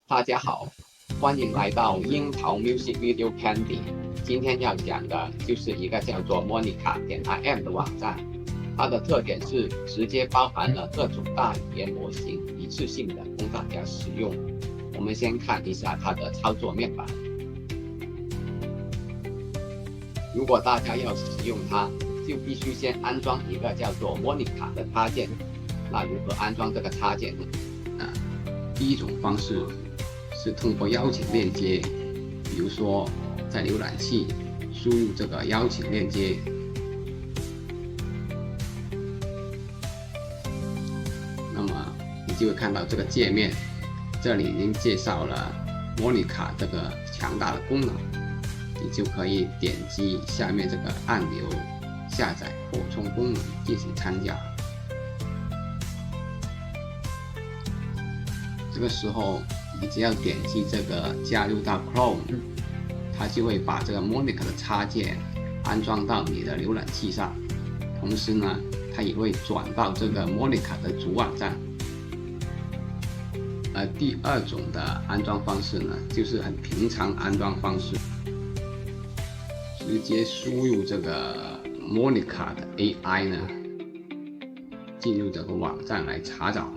大家好，欢迎来到樱桃 Music Video Candy。今天要讲的就是一个叫做 Monica.im 的网站，它的特点是直接包含了各种大语言模型，一次性的供大家使用。我们先看一下它的操作面板。如果大家要使用它，就必须先安装一个叫做 Monica 的插件。那如何安装这个插件呢？第一种方式是通过邀请链接，比如说在浏览器输入这个邀请链接，那么你就会看到这个界面，这里已经介绍了 Monica 这个强大的功能，你就可以点击下面这个按钮下载扩充功能进行参加。这个时候你只要点击这个加入到 Chrome， 它就会把这个 Monica 的插件安装到你的浏览器上，同时呢，它也会转到这个 Monica 的主网站。第二种的安装方式呢，就是很平常安装方式，直接输入这个 Monica 的 AI 呢，进入这个网站来查找。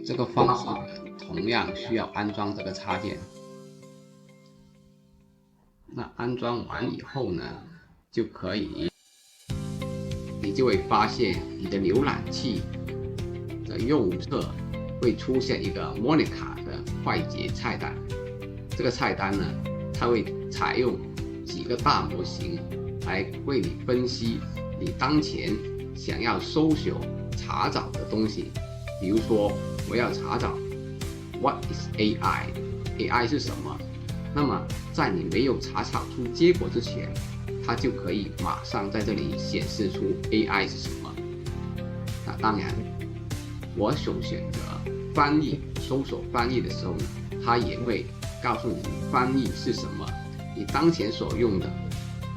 这个方式同样需要安装这个插件。那安装完以后呢，你就会发现你的浏览器的右侧会出现一个 Monica 的快捷菜单。这个菜单呢，它会采用几个大模型来为你分析你当前想要搜索查找的东西。比如说我要查找 What is AI？AI 是什么？那么在你没有查找出结果之前，它就可以马上在这里显示出 AI 是什么。那当然，我所选择翻译搜索翻译的时候呢，它也会告诉你翻译是什么，你当前所用的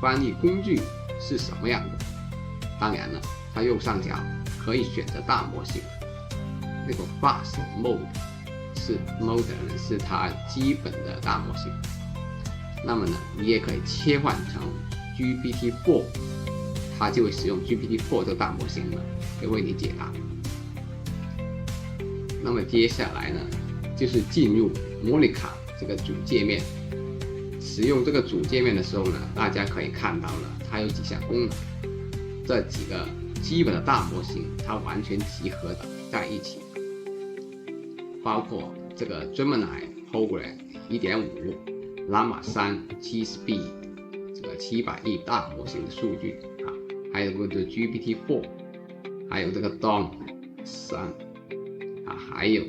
翻译工具是什么样的。当然了，它右上角可以选择大模型。那个 Fast Mode 是它基本的大模型。那么呢，你也可以切换成 GPT-4， 它就会使用 GPT-4 这个大模型呢，来为你解答。那么接下来呢，就是进入 Monica 这个主界面。使用这个主界面的时候呢，大家可以看到了，它有几项功能。这几个基本的大模型，它完全集合的在一起。包括这个 Gemini Program 1.5、Llama 3 7Speed 这个700亿大模型的数据还有这个 GPT-4， 还有这个 Dawn 3还有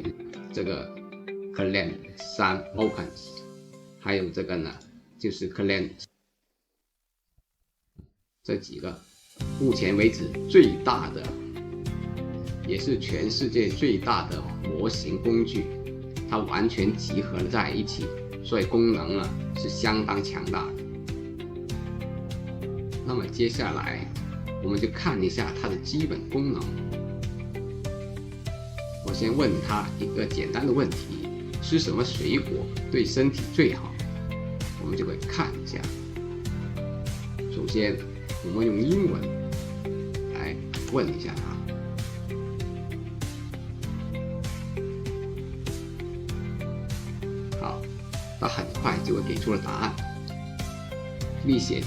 这个 Clang 3 Opens， 还有这个呢就是 Clang。 这几个目前为止最大的，也是全世界最大的模型工具，它完全集合了在一起，所以功能呢是相当强大的。那么接下来我们就看一下它的基本功能。我先问它一个简单的问题：吃什么水果对身体最好？我们就会看一下。首先我们用英文来问一下它。它很快就会给出了答案，并写着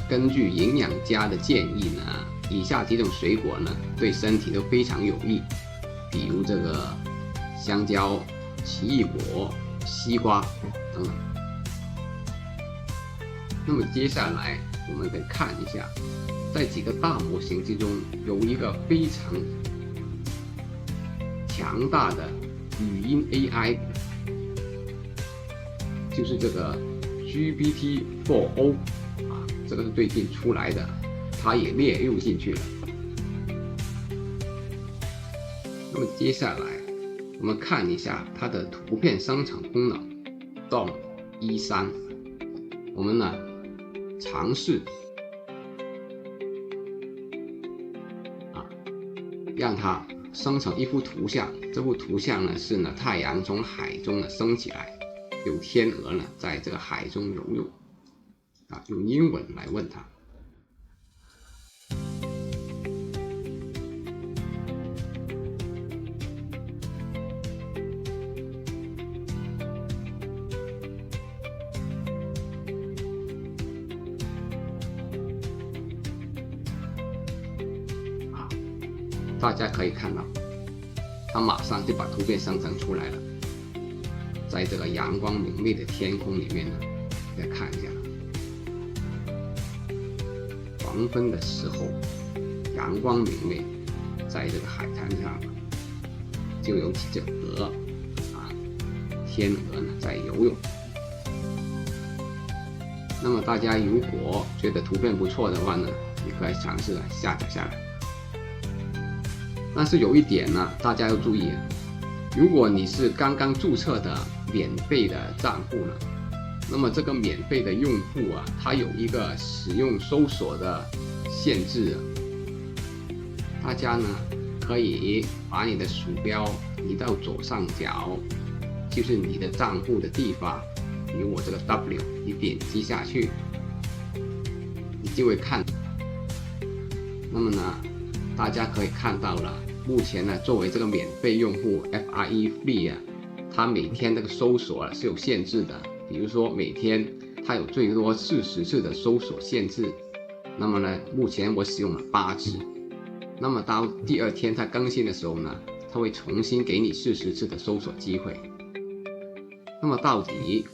根据营养家的建议呢，以下几种水果呢对身体都非常有益，比如这个香蕉、奇异果、西瓜等等。那么接下来我们得看一下，在几个大模型之中有一个非常强大的语音 AI，就是这个 GPT-4o 这个是最近出来的，它也列入进去了。那么接下来我们看一下它的图片生成功能 DALL-E 3，我们呢尝试让它生成一幅图像。这幅图像呢是呢太阳从海中呢升起来，有天鹅呢在这个海中游泳。用英文来问他。大家可以看到，它马上就把图片生成出来了。在这个阳光明媚的天空里面呢，大家看一下，黄昏的时候，阳光明媚，在这个海滩上就有几只鹅天鹅呢在游泳。那么大家如果觉得图片不错的话呢，你可以尝试下载下来。但是有一点呢，大家要注意，如果你是刚刚注册的免费的账户呢，那么这个免费的用户它有一个使用搜索的限制。大家呢可以把你的鼠标移到左上角，就是你的账户的地方，比如我这个 W， 你点击下去，你就会看。那么呢，大家可以看到了，目前呢，作为这个免费用户 FRE Free 它每天这个搜索是有限制的。比如说每天它有最多40次的搜索限制。那么呢，目前我使用了8次。那么到第2天它更新的时候呢，它会重新给你40次的搜索机会。那么到底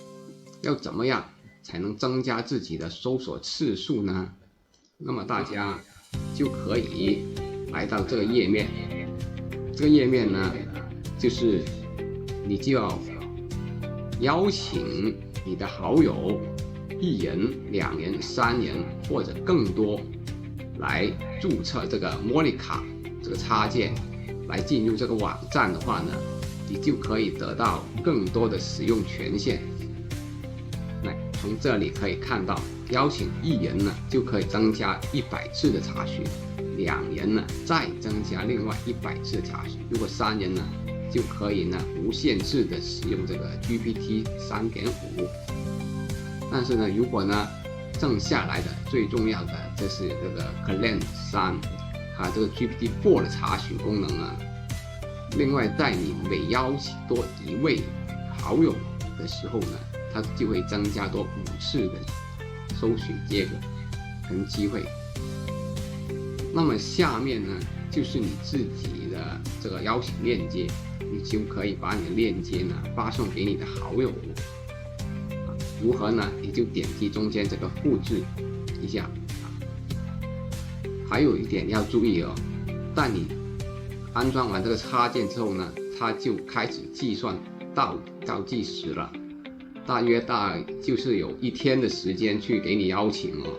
要怎么样才能增加自己的搜索次数呢？那么大家就可以来到这个页面。这个页面呢，就是你就要邀请你的好友1人、2人、3人或者更多来注册这个 Monica 这个插件，来进入这个网站的话呢，你就可以得到更多的使用权限。从这里可以看到，邀请1人呢就可以增加100次的查询，2人呢再增加另外100次查询，如果3人呢就可以呢无限制的使用这个 GPT 3.5。但是呢，如果呢剩下来的最重要的，这是这个 Clan 3，它这个 GPT 4的查询功能呢，另外在你每邀请多1位好友的时候呢，它就会增加多5次的搜寻结果跟机会。那么下面呢，就是你自己的这个邀请链接，你就可以把你的链接呢发送给你的好友。如何呢？你就点击中间这个复制一下。还有一点要注意哦，当你安装完这个插件之后呢，它就开始计算倒计时了。大约就是有1天的时间去给你邀请哦。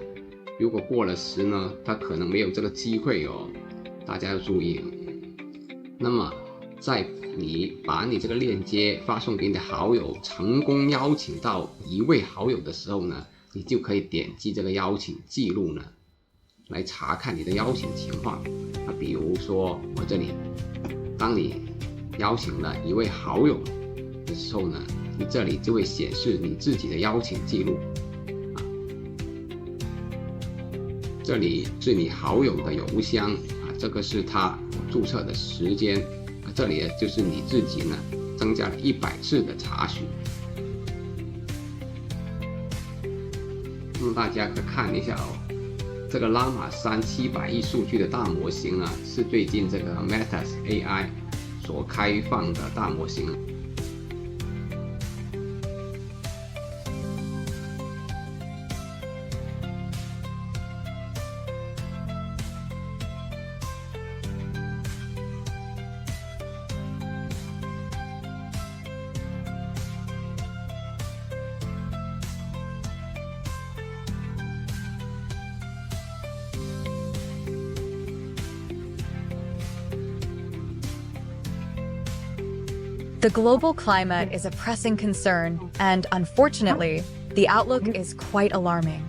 如果过了10呢，它可能没有这个机会哦，大家要注意。那么在你把你这个链接发送给你的好友，成功邀请到1位好友的时候呢，你就可以点击这个邀请记录呢，来查看你的邀请情况。比如说我这里，当你邀请了1位好友的时候呢，你这里就会显示你自己的邀请记录。这里是你好友的邮箱这个是他注册的时间。这里就是你自己呢增加了100次的查询。那么大家可以看一下哦，这个 Llama 3 700亿数据的大模型呢，是最近这个 Meta AI 所开放的大模型。The global climate is a pressing concern, and unfortunately, the outlook is quite alarming.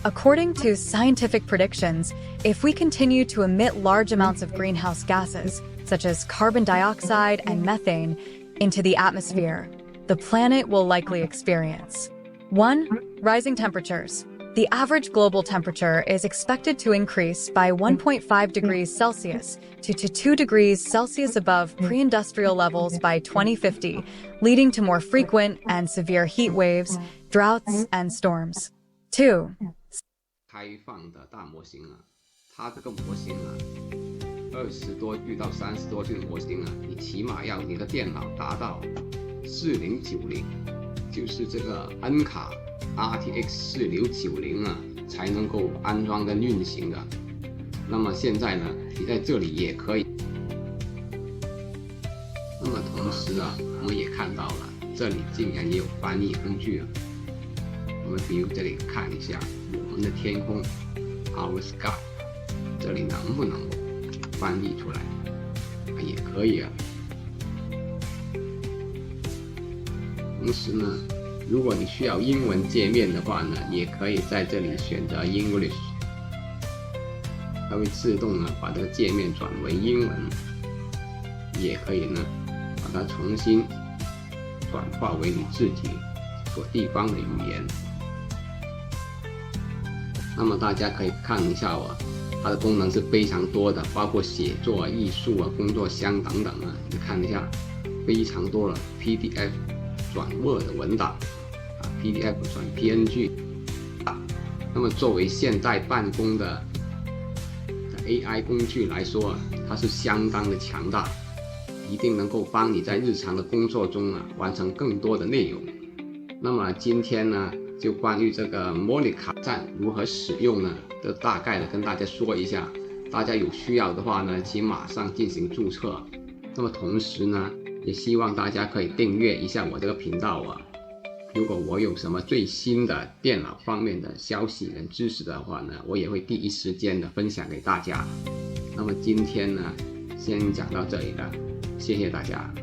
According to scientific predictions, if we continue to emit large amounts of greenhouse gases, such as carbon dioxide and methane, into the atmosphere, the planet will likely experience 1. Rising temperatures. The average global temperature is expected to increase by 1.5 degrees Celsius to 2 degrees Celsius above pre-industrial levels by 2050, leading to more frequent and severe heat waves, droughts, and storms. 2. 开放的大模型啊，它这个模型啊，20多句到30多句的模型啊，你起码要你的电脑达到4090，就是这个 N 卡 RTX 4090啊，才能够安装跟运行的。那么现在呢，你在这里也可以。那么同时啊，我们也看到了，这里竟然也有翻译工具啊。我们比如这里看一下我们的天空 ，Our Sky， 这里能不能翻译出来？也可以啊。同时呢，如果你需要英文界面的话呢，也可以在这里选择 English， 它会自动呢把这个界面转为英文，也可以呢把它重新转化为你自己所地方的语言。那么大家可以看一下啊，它的功能是非常多的，包括写作啊、艺术啊、工作箱等等啊。你看一下，非常多了 PDF 转 Word 文档啊 ，PDF 转 PNG 啊。那么作为现代办公的 AI 工具来说啊，它是相当的强大，一定能够帮你在日常的工作中啊完成更多的内容。那么今天呢，就关于这个 Monica 站如何使用呢，就大概的跟大家说一下。大家有需要的话呢，请马上进行注册。那么同时呢，也希望大家可以订阅一下我这个频道啊。如果我有什么最新的电脑方面的消息跟知识的话呢，我也会第一时间的分享给大家。那么今天呢，先讲到这里了，谢谢大家。